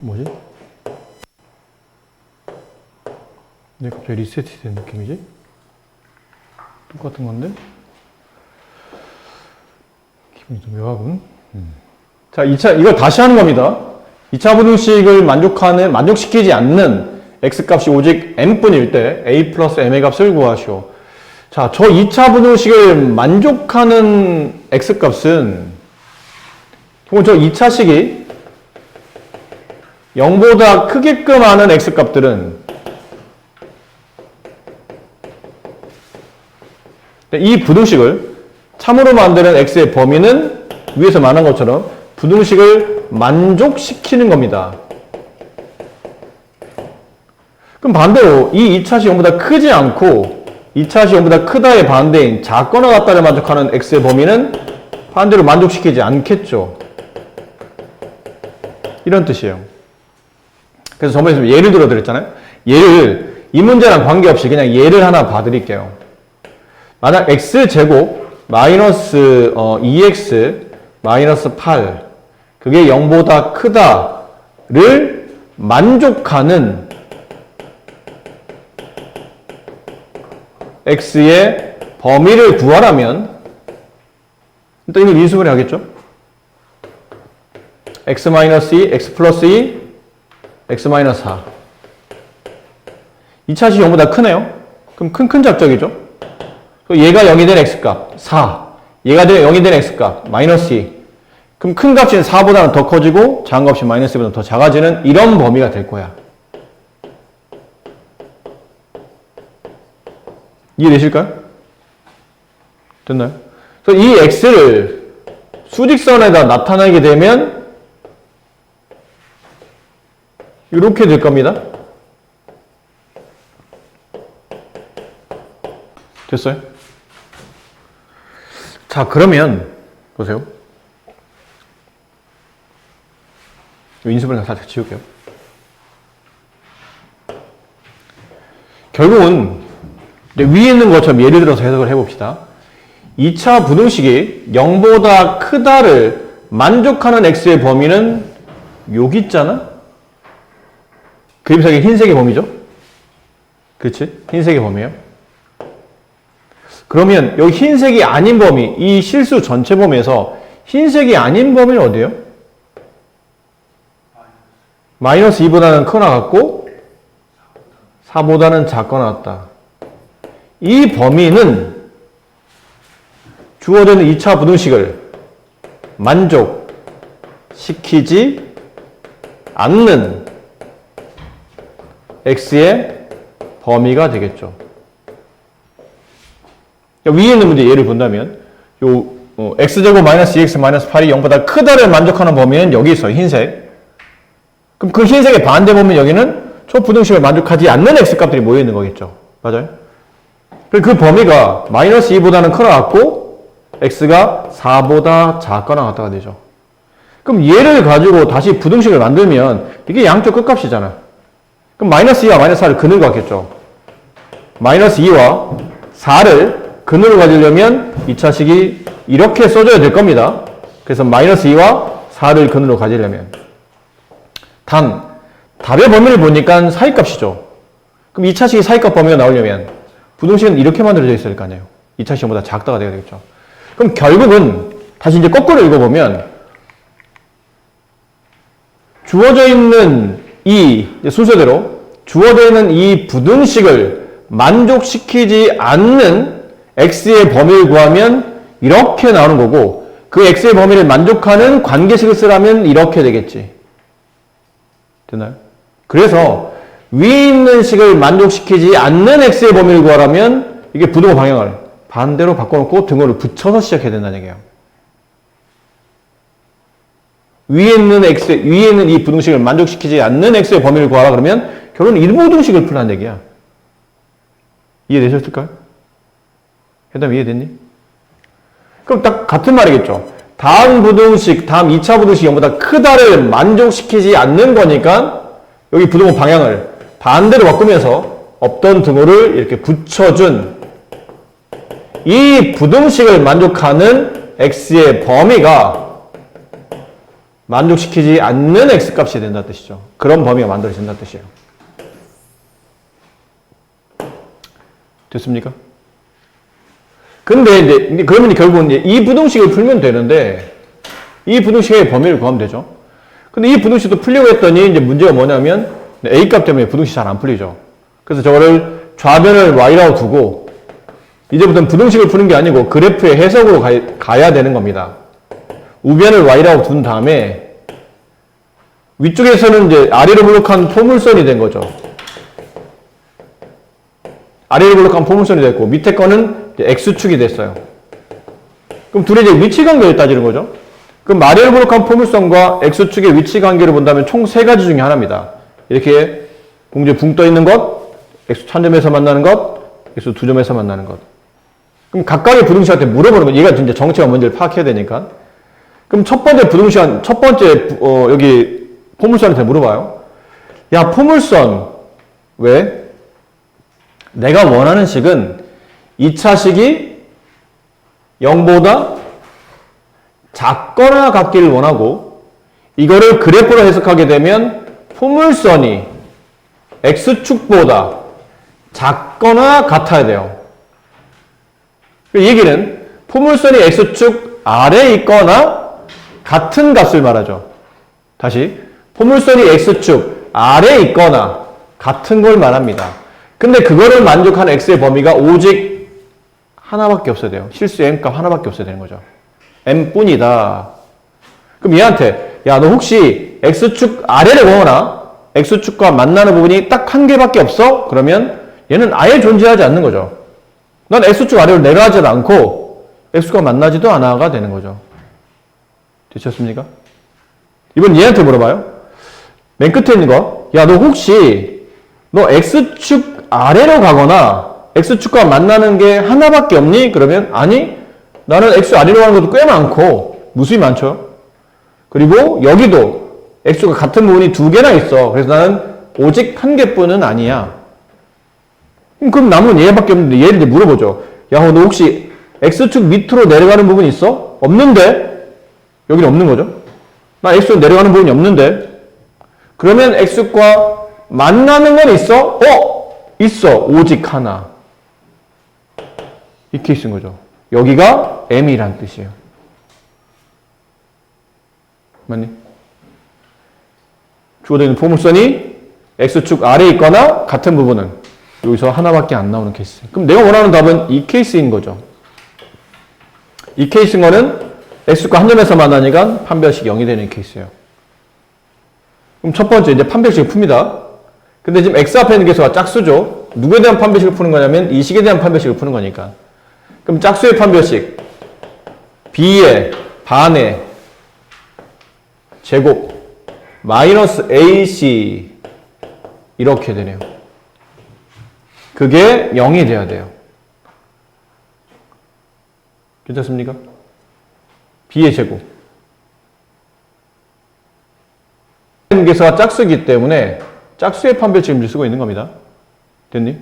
뭐지? 왜 갑자기 리셋이 된 느낌이지? 똑같은 건데? 기분이 좀 묘하군. 자, 이걸 다시 하는 겁니다. 2차 부등식을 만족시키지 않는 x값이 오직 n뿐일 때 a 플러스 m의 값을 구하시오. 자, 저 2차 부등식을 만족하는 x값은, 혹은 저 2차식이 0보다 크게끔 하는 x값들은 이 부등식을 참으로 만드는 x의 범위는 위에서 말한 것처럼 부등식을 만족시키는 겁니다. 그럼 반대로 이 2차식 0보다 크지 않고 2차식 0보다 크다의 반대인 작거나 같다를 만족하는 x의 범위는 반대로 만족시키지 않겠죠. 이런 뜻이에요. 그래서 저번에 예를 들어 드렸잖아요. 얘를 이 문제랑 관계없이 그냥 예를 하나 봐드릴게요. 만약 x제곱 마이너스 2x 마이너스 8 그게 0보다 크다를 만족하는 x의 범위를 구하라면 일단 이걸 인수분해 하겠죠? x 마이너스 2, x 플러스 2, x 마이너스 4 2차식이 0보다 크네요? 그럼 큰 작적이죠? 얘가 0이 된 x값 4 얘가 0이 된 x값 마이너스 2 그럼 큰 값인 4보다는 더 커지고 작은 값인 마이너스 2보다 더 작아지는 이런 범위가 될 거야. 이해되실까요? 됐나요? 그래서 이 x를 수직선에다 나타내게 되면 이렇게 될 겁니다. 됐어요? 자, 그러면 보세요. 인수분해 살짝 지울게요. 결국은 위에 있는 것처럼 예를 들어서 해석을 해봅시다. 2차 부등식이 0보다 크다를 만족하는 x의 범위는 여기 있잖아? 그림상의 흰색의 범위죠? 그렇지? 흰색의 범위예요. 그러면 여기 흰색이 아닌 범위, 이 실수 전체 범위에서 흰색이 아닌 범위는 어디예요? 마이너스 2보다는 크거나 같고 4보다는 작거나 같다. 이 범위는 주어지는 2차 부등식을 만족시키지 않는 x의 범위가 되겠죠. 위에 있는 문제 예를 본다면 x제곱 마이너스 2x 마이너스 8이 0보다 크다를 만족하는 범위는 여기 있어요. 흰색. 그럼 그 흰색의 반대 범위 여기는 저 부등식을 만족하지 않는 x값들이 모여있는 거겠죠. 맞아요? 그 범위가 마이너스 2보다는 크거나 같고 x가 4보다 작거나 같다가 되죠. 그럼 얘를 가지고 다시 부등식을 만들면 이게 양쪽 끝값이잖아. 그럼 마이너스 2와 마이너스 4를 근으로 갖겠죠. 마이너스 2와 4를 근으로 가지려면 2차식이 이렇게 써줘야 될 겁니다. 그래서 마이너스 2와 4를 근으로 가지려면. 단, 답의 범위를 보니까 사이값이죠. 그럼 2차식이 사이값 범위가 나오려면 부등식은 이렇게 만들어져 있을 거 아니에요. 2차식보다 작다가 돼야 되겠죠. 그럼 결국은 다시 이제 거꾸로 읽어보면 주어져 있는 순서대로 주어져 있는 이 부등식을 만족시키지 않는 x의 범위를 구하면 이렇게 나오는 거고 그 x의 범위를 만족하는 관계식을 쓰라면 이렇게 되겠지. 됐나요? 그래서 위에 있는 식을 만족시키지 않는 x의 범위를 구하라면 이게 부등호 방향을 반대로 바꿔놓고 등호를 붙여서 시작해야 된다는 얘기예요. 위에 있는 이 부등식을 만족시키지 않는 x의 범위를 구하라 그러면 결국은 이 부등식을 풀라는 얘기야. 이해되셨을까요? 해담 이해됐니? 그럼 딱 같은 말이겠죠. 다음 2차 부등식 0보다 크다를 만족시키지 않는 거니까 여기 부등호 방향을 반대로 바꾸면서 없던 등호를 이렇게 붙여준 이 부등식을 만족하는 x의 범위가 만족시키지 않는 x값이 된다는 뜻이죠. 그런 범위가 만들어진다는 뜻이에요. 됐습니까? 근데 이제 그러면 결국은 이제 이 부등식을 풀면 되는데 이 부등식의 범위를 구하면 되죠. 근데 이 부등식도 풀려고 했더니 이제 문제가 뭐냐면 a 값 때문에 부등식이 잘 안 풀리죠. 그래서 저거를 좌변을 y라고 두고 이제부터는 부등식을 푸는 게 아니고 그래프의 해석으로 가야 되는 겁니다. 우변을 y라고 둔 다음에 위쪽에서는 이제 아래로 블록한 포물선이 된 거죠. 아래로 블록한 포물선이 됐고 밑에 거는 x축이 됐어요. 그럼 둘이 이제 위치 관계를 따지는 거죠. 그럼 아래로 블록한 포물선과 x축의 위치 관계를 본다면 총 세 가지 중에 하나입니다. 이렇게 공중에 붕 떠 있는 것, x 1000점에서 만나는 것, x 2점에서 만나는 것. 그럼 각각의 부등식한테 물어보는 거, 얘가 진짜 정체가 뭔지를 파악해야 되니까. 그럼 첫 번째 부등식, 첫 번째, 여기 포물선한테 물어봐요. 야, 포물선, 왜? 내가 원하는 식은 2차식이 0보다 작거나 같기를 원하고, 이거를 그래프로 해석하게 되면 포물선이 x축보다 작거나 같아야 돼요. 이 얘기는 포물선이 x축 아래에 있거나 같은 값을 말하죠. 다시 포물선이 x축 아래에 있거나 같은 걸 말합니다. 근데 그거를 만족하는 x의 범위가 오직 하나밖에 없어야 돼요. 실수 m값 하나밖에 없어야 되는 거죠. m뿐이다. 그럼 얘한테 야, 너 혹시 x축 아래를 보거나 x축과 만나는 부분이 딱 한 개밖에 없어? 그러면 얘는 아예 존재하지 않는 거죠. 난 x축 아래로 내려가지도 않고 x축과 만나지도 않아가 되는 거죠. 되셨습니까? 이번 얘한테 물어봐요. 맨 끝에 있는 거. 야, 너 혹시 너 x축 아래로 가거나 x축과 만나는 게 하나밖에 없니? 그러면 아니, 나는 x 아래로 가는 것도 꽤 많고 무수히 많죠. 그리고 여기도 x가 같은 부분이 두 개나 있어. 그래서 나는 오직 한 개뿐은 아니야. 그럼 남은 얘밖에 없는데 얘를 이제 물어보죠. 야, 너 혹시 x축 밑으로 내려가는 부분이 있어? 없는데? 여기는 없는 거죠. 나 x축 내려가는 부분이 없는데? 그러면 x축과 만나는 건 있어? 있어. 오직 하나. 이 케이스인 거죠. 여기가 m이란 뜻이에요. 맞니? 주어져 있는 포물선이 x축 아래에 있거나 같은 부분은 여기서 하나밖에 안 나오는 케이스. 그럼 내가 원하는 답은 이 케이스인 거죠. 이 케이스인 거는 x축과 한 점에서 만나니까 판별식 0이 되는 케이스예요. 그럼 첫 번째 이제 판별식을 풉니다. 근데 지금 x 앞에 있는 개수가 짝수죠. 누구에 대한 판별식을 푸는 거냐면 이 식에 대한 판별식을 푸는 거니까. 그럼 짝수의 판별식 b의 반의 제곱 마이너스 ac 이렇게 되네요. 그게 0이 돼야 돼요. 괜찮습니까? b의 제곱. 개수가 짝수이기 때문에 짝수의 판별식을 쓰고 있는 겁니다. 됐니?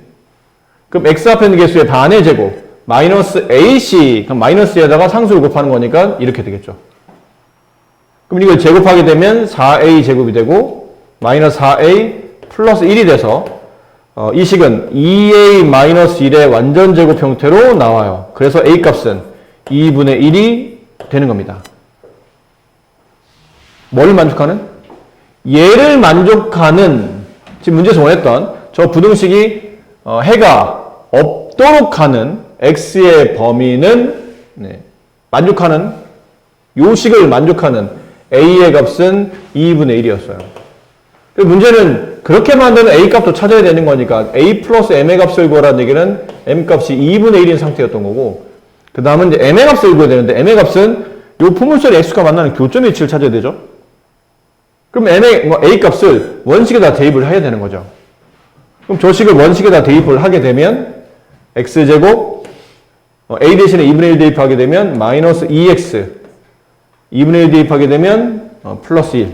그럼 x 앞에 있는 개수의 반의 제곱 마이너스 ac, 그럼 마이너스에다가 상수를 곱하는 거니까 이렇게 되겠죠. 그럼 이걸 제곱하게 되면 4a 제곱이 되고 마이너스 4a 플러스 1이 돼서 이 식은 2a-1의 완전 제곱 형태로 나와요. 그래서 a 값은 2분의 1이 되는 겁니다. 뭘 만족하는? 얘를 만족하는, 지금 문제에서 원했던 저 부등식이 해가 없도록 하는 x의 범위는 만족하는, 요 식을 만족하는 a의 값은 2분의 1이었어요. 문제는 그렇게 만드는 a 값도 찾아야 되는 거니까 a 플러스 m의 값을 구하라는 얘기는 m 값이 2분의 1인 상태였던 거고, 그 다음은 이제 m의 값을 구해야 되는데 m의 값은 요 포물선이 x가 만나는 교점 위치를 찾아야 되죠. 그럼 a 값을 원식에다 대입을 해야 되는 거죠. 그럼 저 식을 원식에다 대입을 하게 되면 x제곱 a 대신에 2분의 1 대입하게 되면 마이너스 2x 2분의 1 대입하게 되면 플러스 1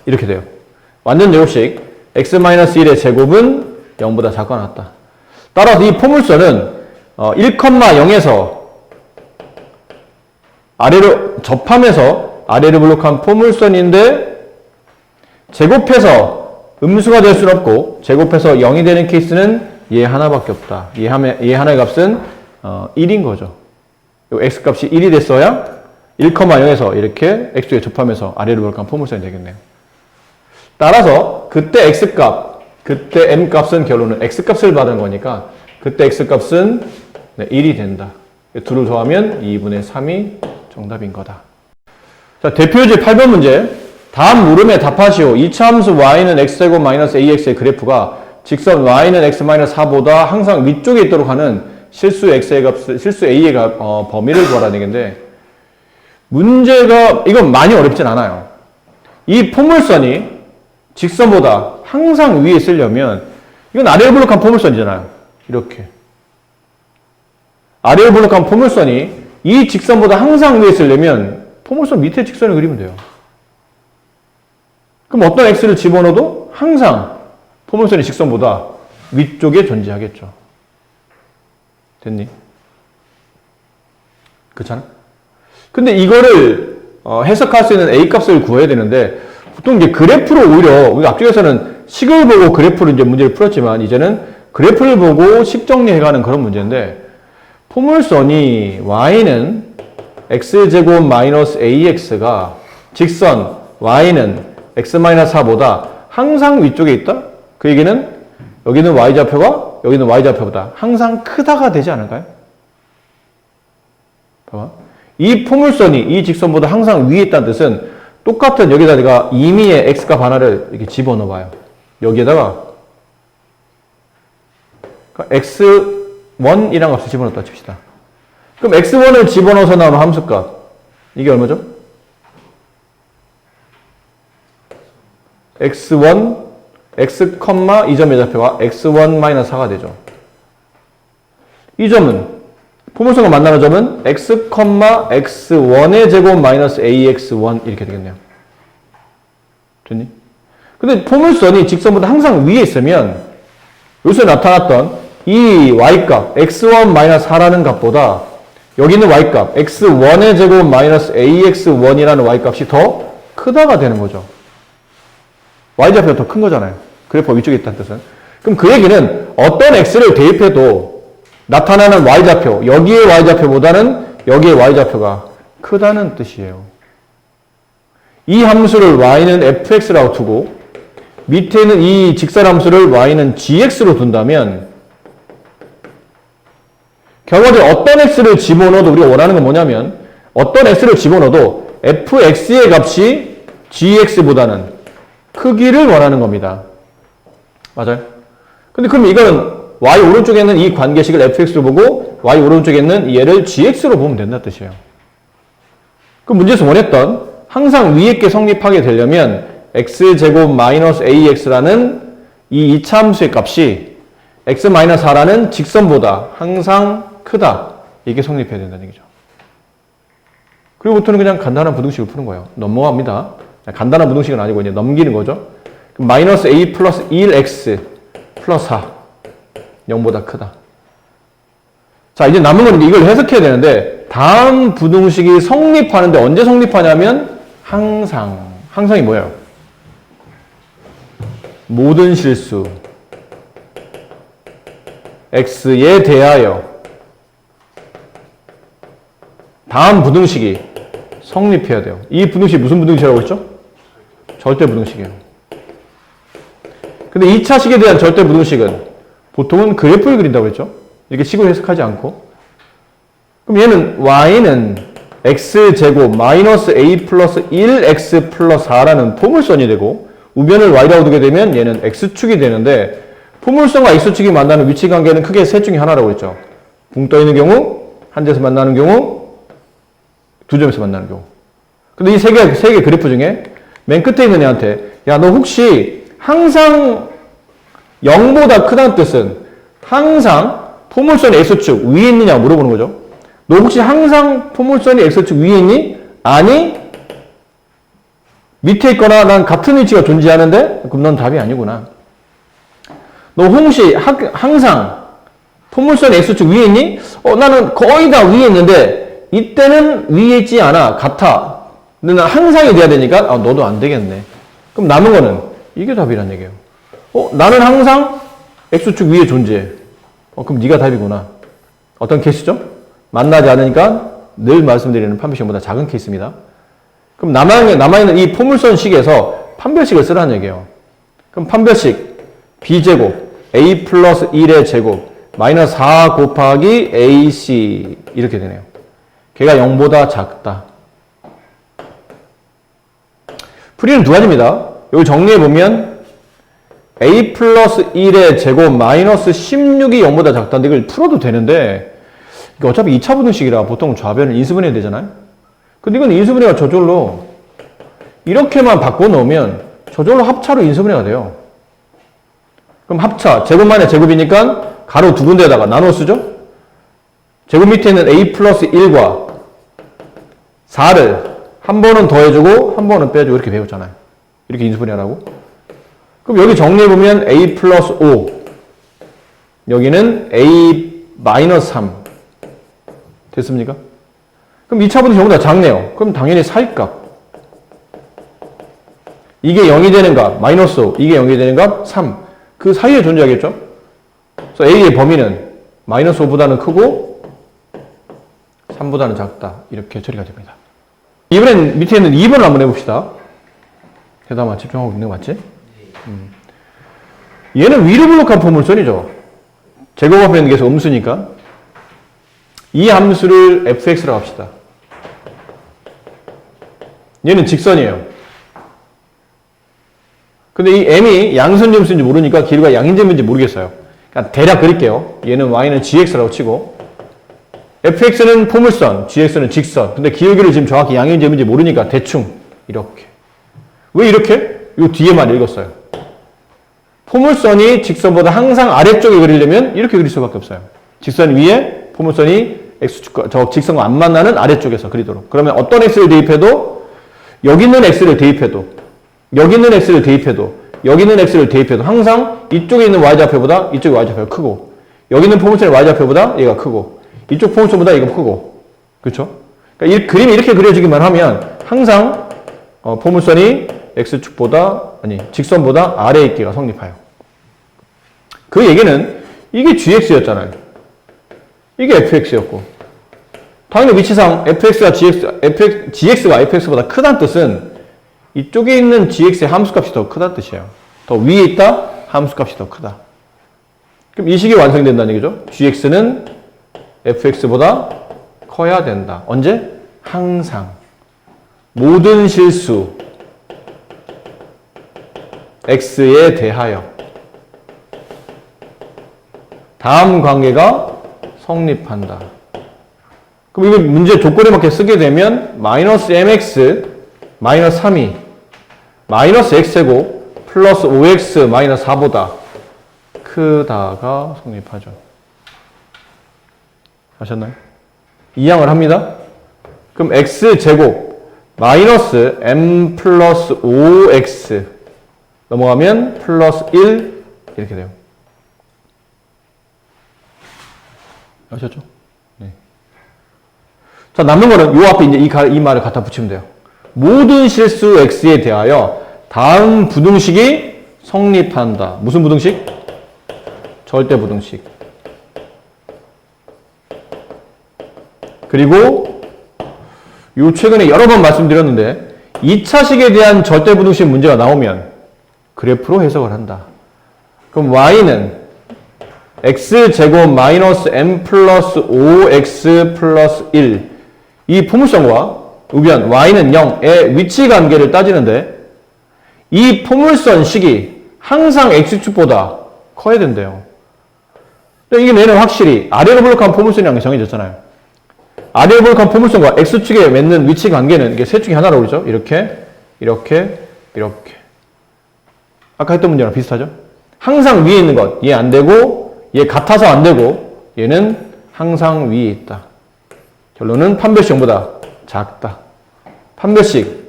이렇게 돼요. 완전 제곱식 x-1의 제곱은 0보다 작거나 같다. 따라서 이 포물선은 1,0에서 아래로 접하면서 아래를 블록한 포물선인데 제곱해서 음수가 될 수는 없고 제곱해서 0이 되는 케이스는 얘 하나밖에 없다. 얘 하나의 값은 1인 거죠. 요 x 값이 1이 됐어야 1,0에서 이렇게 x에 접하면서 아래를 블록한 포물선이 되겠네요. 따라서 그때 x값, 그때 m값은 결론은 x값을 받은 거니까 그때 x값은 1이 된다. 둘을 더하면 2분의 3이 정답인 거다. 자, 대표유제 8번 문제. 다음 물음에 답하시오. 이차 함수 y는 x제곱 마이너스 ax의 그래프가 직선 y는 x-4보다 항상 위쪽에 있도록 하는 실수 x의 값을, 실수 a의 범위를 구하라는 얘기인데, 문제가, 이건 많이 어렵진 않아요. 이 포물선이 직선보다 항상 위에 있으려면, 이건 아래를 블록한 포물선이잖아요. 이렇게. 아래를 블록한 포물선이 이 직선보다 항상 위에 있으려면, 포물선 밑에 직선을 그리면 돼요. 그럼 어떤 x를 집어넣어도 항상 포물선이 직선보다 위쪽에 존재하겠죠. 됐니? 그렇잖아? 근데 이거를 해석할 수 있는 a 값을 구해야 되는데 보통 이제 그래프로 오히려 우리 앞쪽에서는 식을 보고 그래프로 이제 문제를 풀었지만 이제는 그래프를 보고 식 정리해가는 그런 문제인데 포물선이 y는 x제곱 마이너스 ax가 직선 y는 x-4보다 항상 위쪽에 있다? 그 얘기는 여기는 y좌표가 여기는 y좌표보다 항상 크다가 되지 않을까요? 봐봐. 이 포물선이 이 직선보다 항상 위에 있다는 뜻은 똑같은 여기다 내가 임의의 x값 하나를 이렇게 집어넣어 봐요. 여기에다가 x1이라는 값을 집어넣었다 칩시다. 그럼 x1을 집어넣어서 나오는 함수값 이게 얼마죠? x1 x, 이 점의 좌표가 x1-4가 되죠. 이 점은 포물선과 만나는 점은 x, x1의 제곱 마이너스 ax1 이렇게 되겠네요. 됐니? 근데 포물선이 직선보다 항상 위에 있으면 여기서 나타났던 이 y값 x1-4라는 값보다 여기 있는 y값 x1의 제곱 마이너스 ax1이라는 y값이 더 크다가 되는 거죠. y좌표가 더 큰 거잖아요. 그래프 위쪽에 있다는 뜻은. 그럼 그 얘기는 어떤 x를 대입해도 나타나는 y좌표, 여기의 y좌표보다는 여기의 y좌표가 크다는 뜻이에요. 이 함수를 y는 fx라고 두고 밑에 있는 이 직선 함수를 y는 gx로 둔다면 결과적으로 어떤 x를 집어넣어도 우리가 원하는 건 뭐냐면 어떤 x를 집어넣어도 fx의 값이 gx보다는 크기를 원하는 겁니다. 맞아요? 근데 그럼 이거는 y 오른쪽에 있는 이 관계식을 fx로 보고 y 오른쪽에 있는 얘를 gx로 보면 된다는 뜻이에요. 그럼 문제에서 원했던 항상 위에 게 성립하게 되려면 x제곱 마이너스 ax라는 이 2차 함수의 값이 x-4라는 직선보다 항상 크다. 이게 성립해야 된다는 얘기죠. 그리고부터는 그냥 간단한 부등식을 푸는 거예요. 넘어갑니다. 간단한 부등식은 아니고 이제 넘기는 거죠. 마이너스 a 플러스 1x 플러스 4 0보다 크다. 자, 이제 남은 건 이걸 해석해야 되는데 다음 부등식이 성립하는데 언제 성립하냐면 항상. 항상이 뭐예요? 모든 실수 x에 대하여 다음 부등식이 성립해야 돼요. 이 부등식이 무슨 부등식이라고 했죠? 절대 부등식이에요. 근데 2차 식에 대한 절대 부등식은 보통은 그래프를 그린다고 했죠? 이렇게 식으로 해석하지 않고. 그럼 얘는 y는 x제곱 마이너스 a 플러스 1x 플러스 4라는 포물선이 되고 우변을 y라고 두게 되면 얘는 x축이 되는데 포물선과 x축이 만나는 위치 관계는 크게 셋 중에 하나라고 했죠. 붕 떠 있는 경우, 한 데서 만나는 경우, 두 점에서 만나는 경우. 근데 이 세 개 그래프 중에 맨 끝에 있는 애한테 야, 너 혹시 항상 0보다 크다는 뜻은 항상 포물선이 x축 위에 있느냐 물어보는 거죠. 너 혹시 항상 포물선이 x축 위에 있니? 아니, 밑에 있거나 난 같은 위치가 존재하는데 그럼 넌 답이 아니구나. 너 혹시 항상 포물선이 x축 위에 있니? 나는 거의 다 위에 있는데 이때는 위에 있지 않아. 같아. 근데 난 항상이 돼야 되니까 너도 안 되겠네. 그럼 남은 거는 이게 답이란 얘기예요. 나는 항상 x축 위에 존재해. 그럼 네가 답이구나. 어떤 케이스죠? 만나지 않으니까 늘 말씀드리는 판별식보다 작은 케이스입니다. 그럼 남아있는 이 포물선식에서 판별식을 쓰라는 얘기예요. 그럼 판별식 b제곱 a 플러스 1의 제곱 마이너스 4 곱하기 ac 이렇게 되네요. 걔가 0보다 작다. 풀이는 두 가지입니다. 여기 정리해보면 a 플러스 1의 제곱 마이너스 16이 0보다 작다는데 이걸 풀어도 되는데 어차피 2차 분등식이라 보통 좌변을 인수분해야 되잖아요. 근데 이건 인수분해가 저절로 이렇게만 바꿔놓으면 저절로 합차로 인수분해가 돼요. 그럼 합차, 제곱 마이너스 제곱이니까 가로 두 군데에다가 나눠 쓰죠? 제곱 밑에 있는 a 플러스 1과 4를 한 번은 더해주고 한 번은 빼주고 이렇게 배웠잖아요. 이렇게 인수분해하라고. 그럼 여기 정리해보면 a 플러스 5 여기는 a 마이너스 3 됐습니까? 그럼 2차분은 전부 다 작네요. 그럼 당연히 사이값 이게 0이 되는 값 마이너스 5 이게 0이 되는 값 3 그 사이에 존재하겠죠? 그래서 a의 범위는 마이너스 5보다는 크고 3보다는 작다 이렇게 처리가 됩니다. 이번엔 밑에 있는 2번을 한번 해봅시다. 대답만 집중하고 있는 거 맞지? 얘는 위로 블록한 포물선이죠. 제곱 앞에 있는 게 음수니까 이 함수를 fx라고 합시다. 얘는 직선이에요. 근데 이 m이 양수인지 음수인지 모르니까 길이가 양인지 음인지 모르겠어요. 그러니까 대략 그릴게요. 얘는 y는 gx라고 치고 fx는 포물선, gx는 직선. 근데 기울기를 지금 정확히 양인지 음인지 모르니까 대충 이렇게. 왜 이렇게? 이 뒤에만 읽었어요. 포물선이 직선보다 항상 아래쪽에 그리려면 이렇게 그릴 수밖에 없어요. 직선 위에 포물선이 x축과 저 직선과 안 만나는 아래쪽에서 그리도록. 그러면 어떤 x를 대입해도 여기 있는 x를 대입해도 여기 있는 x를 대입해도 여기 있는 x를 대입해도 항상 이쪽에 있는 y좌표보다 이쪽의 y좌표가 크고 여기 있는 포물선의 y좌표보다 얘가 크고 이쪽 포물선보다 얘가 크고 그렇죠? 그러니까 이 그림이 이렇게 그려지기만 하면 항상 포물선이 x축보다 아니 직선보다 아래에 있기가 성립해요. 그 얘기는 이게 gx였잖아요. 이게 fx였고 당연히 위치상 fx가 gx가 fx보다 크다는 뜻은 이쪽에 있는 gx의 함수값이 더 크다는 뜻이에요. 더 위에 있다 함수값이 더 크다. 그럼 이 식이 완성된다는 얘기죠. gx는 fx보다 커야 된다. 언제? 항상 모든 실수 x에 대하여 다음 관계가 성립한다. 그럼 이거 문제 조건에 맞게 쓰게 되면 마이너스 mx 마이너스 3이 마이너스 x제곱 플러스 5x 마이너스 4보다 크다가 성립하죠. 아셨나요? 이항을 합니다. 그럼 x제곱 마이너스 m 플러스 5x 넘어가면 플러스 1 이렇게 돼요. 아셨죠? 네. 자, 남는 거는 요 앞에 이제 이 말을 갖다 붙이면 돼요. 모든 실수 x에 대하여 다음 부등식이 성립한다. 무슨 부등식? 절대 부등식. 그리고 요 최근에 여러 번 말씀드렸는데 2차식에 대한 절대 부등식 문제가 나오면 그래프로 해석을 한다. 그럼 y는 x제곱 마이너스 m 플러스 5x 플러스 1 이 포물선과 우변 y는 0의 위치 관계를 따지는데 이 포물선 식이 항상 x축보다 커야 된대요. 이게 얘는 확실히 아래로 블록한 포물선이라는 게 정해졌잖아요. 아래로 블록한 포물선과 x축에 맺는 위치 관계는 이게 셋 중에 하나로 그러죠. 이렇게 이렇게 이렇게 아까 했던 문제랑 비슷하죠. 항상 위에 있는 것 얘 안 되고 얘 같아서 안 되고 얘는 항상 위에 있다. 결론은 판별식 0보다 작다. 판별식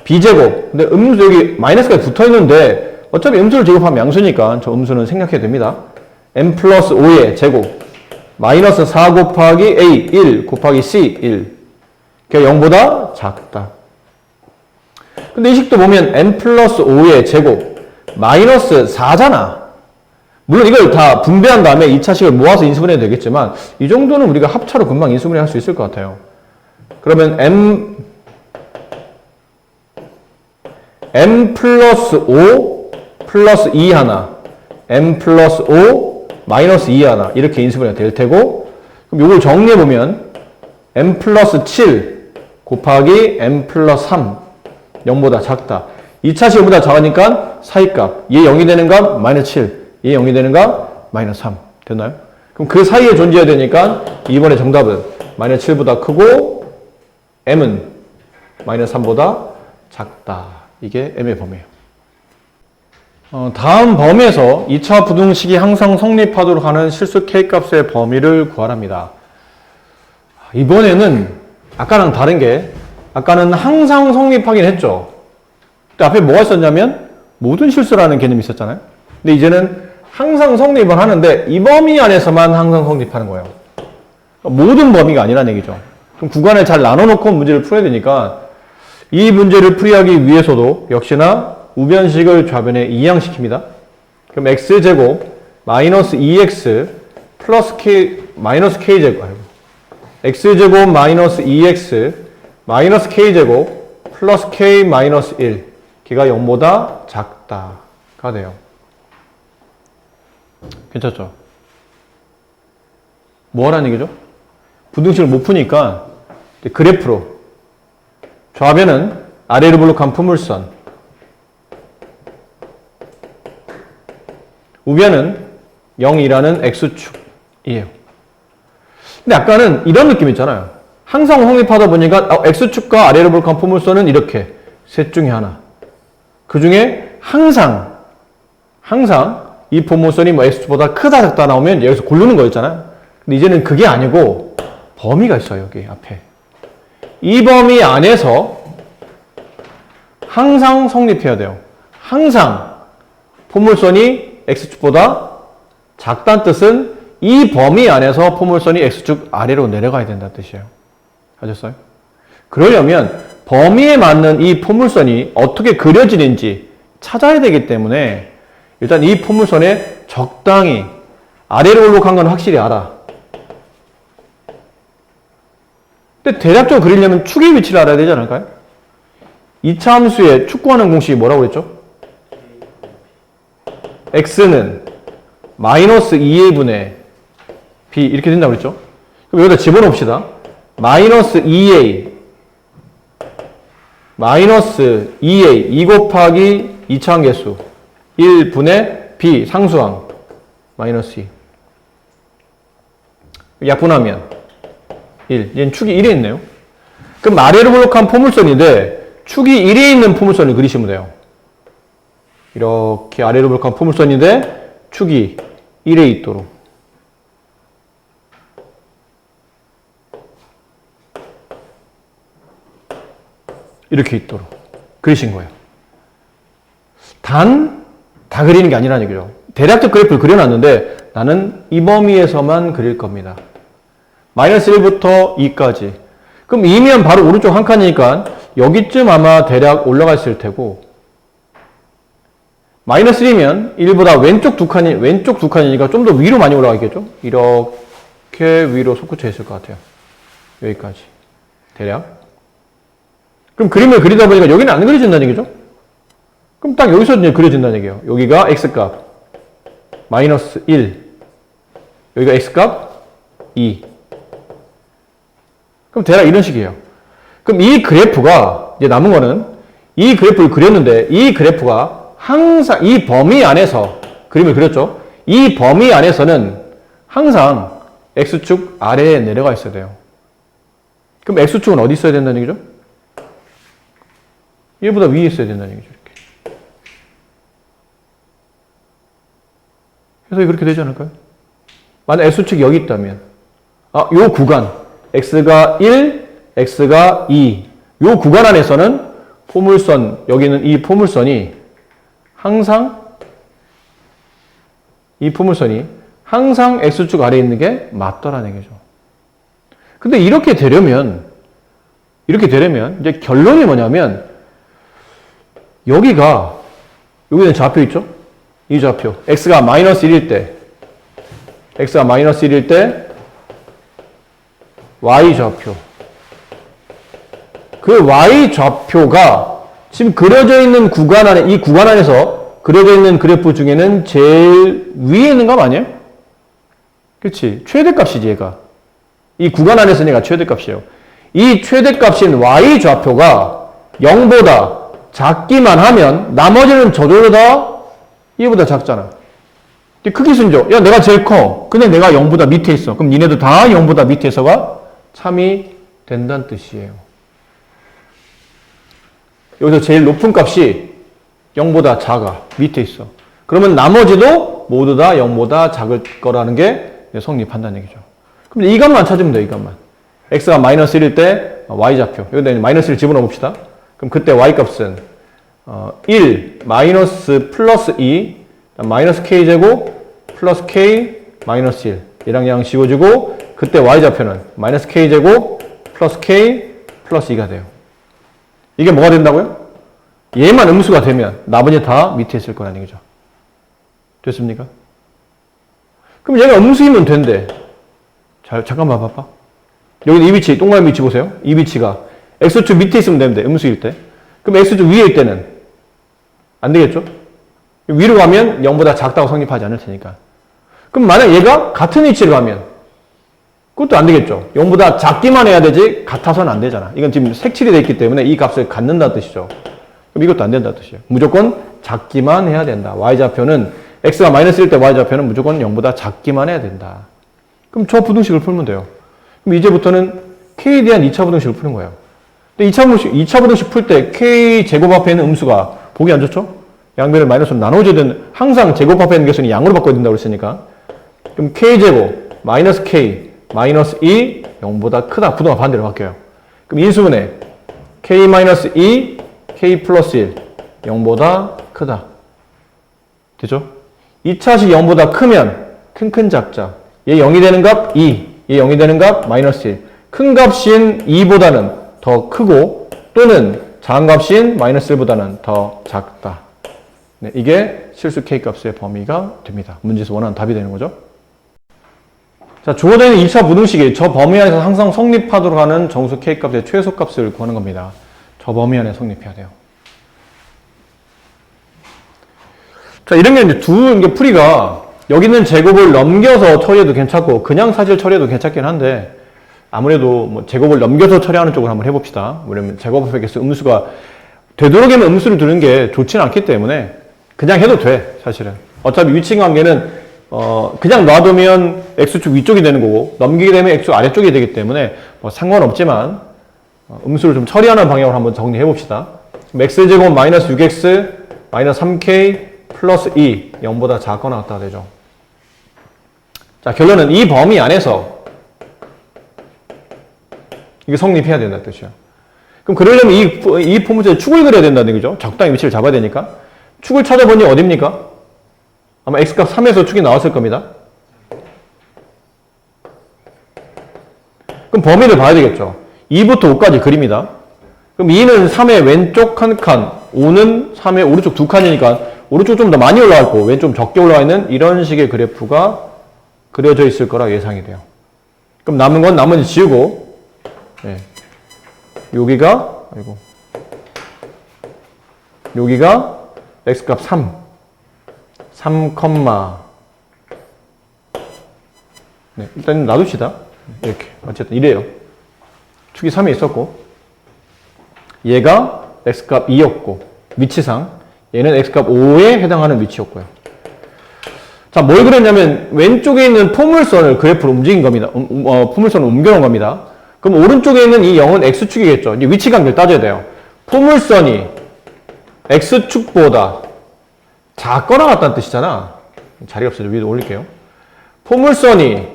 b제곱 근데 음수 여기 마이너스까지 붙어있는데 어차피 음수를 제곱하면 양수니까 저 음수는 생략해도 됩니다. m 플러스 5의 제곱 마이너스 4 곱하기 a 1 곱하기 c 1 그러니까 0보다 작다. 근데 이 식도 보면 n 플러스 5의 제곱 마이너스 4잖아. 물론 이걸 다 분배한 다음에 2차식을 모아서 인수분해도 되겠지만 이 정도는 우리가 합차로 금방 인수분해 할 수 있을 것 같아요. 그러면 m 플러스 5 플러스 2 하나 m 플러스 5 마이너스 2 하나 이렇게 인수분해가 될 테고, 그럼 이걸 정리해보면 m 플러스 7 곱하기 m 플러스 3 0보다 작다. 2차식 0보다 작으니까 사이값 얘 0이 되는 값 마이너스 7 얘 0이 되는 값 마이너스 3 됐나요? 그럼 그 사이에 존재해야 되니까 이번에 정답은 마이너스 7보다 크고 m은 마이너스 3보다 작다. 이게 m의 범위예요. 다음 범위에서 2차 부등식이 항상 성립하도록 하는 실수 k값의 범위를 구하랍니다. 이번에는 아까랑 다른 게, 아까는 항상 성립하긴 했죠. 근데 앞에 뭐가 있었냐면 모든 실수라는 개념이 있었잖아요. 근데 이제는 항상 성립을 하는데 이 범위 안에서만 항상 성립하는 거예요. 모든 범위가 아니라는 얘기죠. 그럼 구간을 잘 나눠놓고 문제를 풀어야 되니까 이 문제를 풀이하기 위해서도 역시나 우변식을 좌변에 이항시킵니다. 그럼 x제곱 마이너스 2x 플러스 k 마이너스 k제곱 x제곱 마이너스 2x 마이너스 k제곱 플러스 k 마이너스 1 걔가 0보다 작다가 돼요. 괜찮죠? 뭐 하라는 얘기죠? 부등식을 못 푸니까 그래프로 좌변은 아래로 볼록한 포물선, 우변은 0이라는 x축이에요. 근데 아까는 이런 느낌 있잖아요. 항상 성립하다 보니까 x축과 아래로 볼록한 포물선은 이렇게 셋 중에 하나. 그 중에 항상 이 포물선이 뭐 x축보다 크다 작다 나오면 여기서 고르는 거였잖아요. 근데 이제는 그게 아니고 범위가 있어요. 여기 앞에. 이 범위 안에서 항상 성립해야 돼요. 항상 포물선이 x축보다 작다는 뜻은 이 범위 안에서 포물선이 x축 아래로 내려가야 된다는 뜻이에요. 아셨어요? 그러려면 범위에 맞는 이 포물선이 어떻게 그려지는지 찾아야 되기 때문에 일단 이 포물선에 적당히 아래로 올록한 건 확실히 알아. 근데 대략적으로 그리려면 축의 위치를 알아야 되지 않을까요? 2차 함수의 축 구하는 공식이 뭐라고 그랬죠? x는 마이너스 2a분의 b 이렇게 된다고 그랬죠? 그럼 여기다 집어넣읍시다. 마이너스 2a 마이너스 2a 2 곱하기 2차 함계수 1분의 b 상수항 마이너스 2 약분하면 1. 얘는 축이 1에 있네요. 그럼 아래로 볼록한 포물선인데 축이 1에 있는 포물선을 그리시면 돼요. 이렇게 아래로 볼록한 포물선인데 축이 1에 있도록. 이렇게 있도록 그리신 거예요. 다 그리는 게 아니라는 얘기죠. 대략적 그래프를 그려놨는데 나는 이 범위에서만 그릴 겁니다. 마이너스 1부터 2까지. 그럼 2면 바로 오른쪽 한 칸이니까 여기쯤 아마 대략 올라가 있을 테고, 마이너스 1이면 1보다 왼쪽 두 칸이니까 좀 더 위로 많이 올라가 있겠죠? 이렇게 위로 솟구쳐 있을 것 같아요. 여기까지. 대략. 그럼 그림을 그리다 보니까 여기는 안 그려진다는 얘기죠? 그럼 딱 여기서 이제 그려진다는 얘기예요. 여기가 x값 마이너스 1, 여기가 x값 2. 그럼 대략 이런 식이에요. 그럼 이 그래프가 이제 남은 거는 이 그래프를 그렸는데 이 그래프가 항상 이 범위 안에서 그림을 그렸죠. 이 범위 안에서는 항상 x축 아래에 내려가 있어야 돼요. 그럼 x축은 어디 있어야 된다는 얘기죠? 얘보다 위에 있어야 된다는 얘기죠. 이렇게. 해석이 그렇게 되지 않을까요? 만약 x축이 여기 있다면 요 구간 x가 1, x가 2 요 구간 안에서는 포물선, 여기는 이 포물선이 항상 x축 아래에 있는 게 맞더라는 얘기죠. 근데 이렇게 되려면 이제 결론이 뭐냐면 여기는 좌표 있죠? 이 좌표. x가 마이너스 1일 때, y 좌표. 그 y 좌표가 지금 그려져 있는 구간 안에, 이 구간 안에서 그려져 있는 그래프 중에는 제일 위에 있는 값 아니에요? 그렇지. 최대값이지, 얘가. 이 구간 안에서 얘가 최대값이에요. 이 최대값인 y 좌표가 0보다 작기만 하면 나머지는 저절로 다 얘보다 작잖아. 근데 크기 순조. 야, 내가 제일 커. 근데 내가 0보다 밑에 있어. 그럼 니네도 다 0보다 밑에서가 참이 된다는 뜻이에요. 여기서 제일 높은 값이 0보다 작아. 밑에 있어. 그러면 나머지도 모두 다 0보다 작을 거라는 게 성립한다는 얘기죠. 그럼 이 값만 찾으면 돼요. 이 값만. x가 마이너스 1일 때 y좌표. 여기다 마이너스 1 집어넣어 봅시다. 그럼 그때 y값은 1 마이너스 플러스 2 마이너스 k제곱 플러스 k 마이너스 1 얘랑 얘랑 지워지고 그때 y좌표는 마이너스 k제곱 플러스 k 플러스 2가 돼요. 이게 뭐가 된다고요? 얘만 음수가 되면 나머지 다 밑에 있을 거라는 얘기죠. 됐습니까? 그럼 얘가 음수이면 된대. 자, 잠깐만 봐봐. 여기 이 위치, 동그라미 위치 보세요. 이 위치가 x축 밑에 있으면 되는데, 음수일 때. 그럼 x축 위에 때는 안 되겠죠? 위로 가면 0보다 작다고 성립하지 않을 테니까. 그럼 만약 얘가 같은 위치를 가면 그것도 안 되겠죠. 0보다 작기만 해야 되지 같아서는 안 되잖아. 이건 지금 색칠이 되어 있기 때문에 이 값을 갖는다는 뜻이죠. 그럼 이것도 안 된다는 뜻이에요. 무조건 작기만 해야 된다. y좌표는 x가 마이너스일 때 y좌표는 무조건 0보다 작기만 해야 된다. 그럼 저 부등식을 풀면 돼요. 그럼 이제부터는 k에 대한 2차 부등식을 푸는 거예요. 근데 2차 부등식 풀 때 k 제곱 앞에 있는 음수가 보기 안 좋죠? 양변을 마이너스로 나눠줘야 되는, 항상 제곱 앞에 있는 개수는 양으로 바꿔야 된다고 했으니까. 그럼 k제곱 마이너스 k 마이너스 2 0보다 크다. 부등호 반대로 바뀌어요. 그럼 인수분해 k 마이너스 2 k 플러스 1 0보다 크다. 되죠? 2차식 0보다 크면 큰 작자. 얘 0이 되는 값 2, 얘 0이 되는 값 마이너스 1. 큰 값인 2보다는 더 크고 또는 작은 값인 마이너스 1보다는 더 작다. 네, 이게 실수 K값의 범위가 됩니다. 문제에서 원하는 답이 되는 거죠. 자, 주어져 있는 2차 부등식이 저 범위 안에서 항상 성립하도록 하는 정수 K값의 최소값을 구하는 겁니다. 저 범위 안에 성립해야 돼요. 자, 이런 게 이제 이게 풀이가 여기 있는 제곱을 넘겨서 처리해도 괜찮고 그냥 사실 처리해도 괜찮긴 한데 아무래도 뭐 제곱을 넘겨서 처리하는 쪽을 한번 해봅시다. 왜냐면 제곱 앞에 개수 음수가 되도록이면 음수를 두는 게 좋지는 않기 때문에 그냥 해도 돼, 사실은. 어차피 위치 관계는 그냥 놔두면 x축 위쪽이 되는 거고 넘기게 되면 x축 아래쪽이 되기 때문에 뭐 상관없지만 음수를 좀 처리하는 방향으로 한번 정리해 봅시다. x제곱 마이너스 6x 마이너스 3k 플러스 2 0보다 작거나 같다 되죠. 자, 결론은 이 범위 안에서 이게 성립해야 된다는 뜻이야. 그럼 그러려면 이 포문에서 축을 그려야 된다는 얘기죠. 적당히 위치를 잡아야 되니까. 축을 찾아보니 어딥니까? 아마 x값 3에서 축이 나왔을 겁니다. 그럼 범위를 봐야 되겠죠. 2부터 5까지 그립니다. 그럼 2는 3의 왼쪽 한 칸, 5는 3의 오른쪽 두 칸이니까 오른쪽 좀 더 많이 올라가 있고 왼쪽 좀 적게 올라가 있는 이런 식의 그래프가 그려져 있을 거라 예상이 돼요. 그럼 남은 건 나머지 지우고, 네. 여기가 x값 3, 네, 일단 놔둡시다. 이렇게. 어쨌든 이래요. 축이 3에 있었고, 얘가 x값 2였고, 위치상, 얘는 x값 5에 해당하는 위치였고요. 자, 뭘 그랬냐면, 왼쪽에 있는 포물선을 그래프로 움직인 겁니다. 포물선을 옮겨놓은 겁니다. 그럼 오른쪽에 있는 이 0은 x축이겠죠. 이제 위치 관계를 따져야 돼요. 포물선이 x축보다 작거나 같다는 뜻이잖아. 자리가 없어서 위로 올릴게요. 포물선이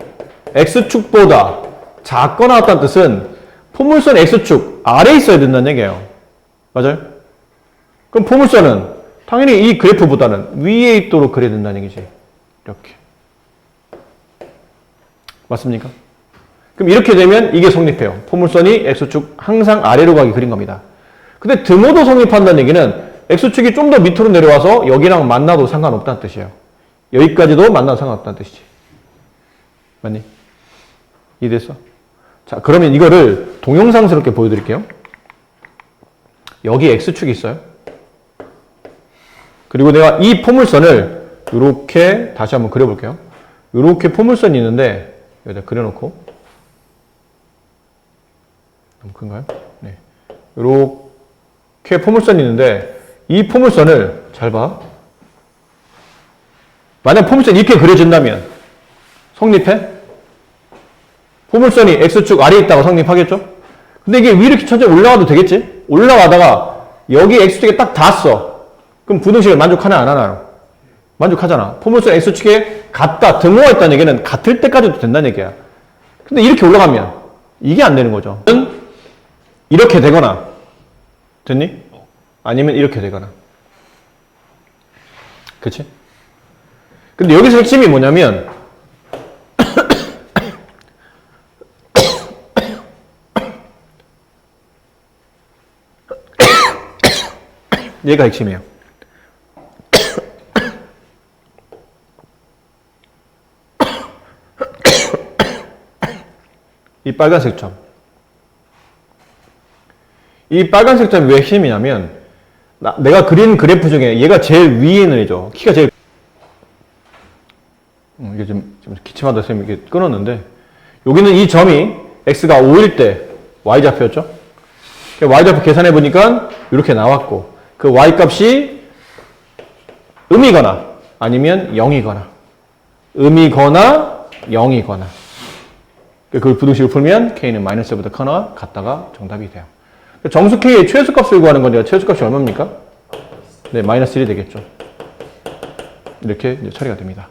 x축보다 작거나 같다는 뜻은 포물선 x축 아래에 있어야 된다는 얘기예요. 맞아요? 그럼 포물선은 당연히 이 그래프보다는 위에 있도록 그려야 된다는 얘기지. 이렇게. 맞습니까? 그럼 이렇게 되면 이게 성립해요. 포물선이 x축 항상 아래로 가게 그린 겁니다. 근데 드모도 성립한다는 얘기는 x축이 좀 더 밑으로 내려와서 여기랑 만나도 상관없다는 뜻이에요. 여기까지도 만나도 상관없다는 뜻이지. 맞니? 이해됐어? 자, 그러면 이거를 동영상스럽게 보여드릴게요. 여기 x축이 있어요. 그리고 내가 이 포물선을 이렇게 다시 한번 그려볼게요. 이렇게 포물선이 있는데 여기다 그려놓고 너무 큰가요? 네. 이렇게 포물선이 있는데 이 포물선을 잘 봐. 만약 포물선이 이렇게 그려진다면 성립해? 포물선이 x축 아래에 있다가 성립하겠죠? 근데 이게 위로 이렇게 천천히 올라가도 되겠지? 올라가다가 여기 x축에 딱 닿았어. 그럼 부등식을 만족하나 안 하나요? 만족하잖아. 포물선 x축에 같다, 등호가 있다는 얘기는 같을 때까지도 된다는 얘기야. 근데 이렇게 올라가면 이게 안 되는 거죠. 이렇게 되거나 됐니? 아니면 이렇게 되거나. 그치? 근데 여기서 핵심이 뭐냐면 얘가 핵심이에요. 이 빨간색 점. 이 빨간색 점이 왜 핵심이냐면 내가 그린 그래프 중에 얘가 제일 위에 있는 애죠. 키가 제일 이게 좀 기침하다 쌤이 이렇게 끊었는데 여기는 이 점이 x가 5일 때 y좌표였죠. y좌표 계산해 보니까 이렇게 나왔고 그 y값이 음이거나 아니면 0이거나 음이거나 0이거나 그걸 부등식으로 풀면 k는 마이너스보다 커나 같다가 정답이 돼요. 정수 k의 최소값을 구하는 건데요. 최소값이 얼마입니까? 네, 마이너스 1이 되겠죠. 이렇게 이제 처리가 됩니다.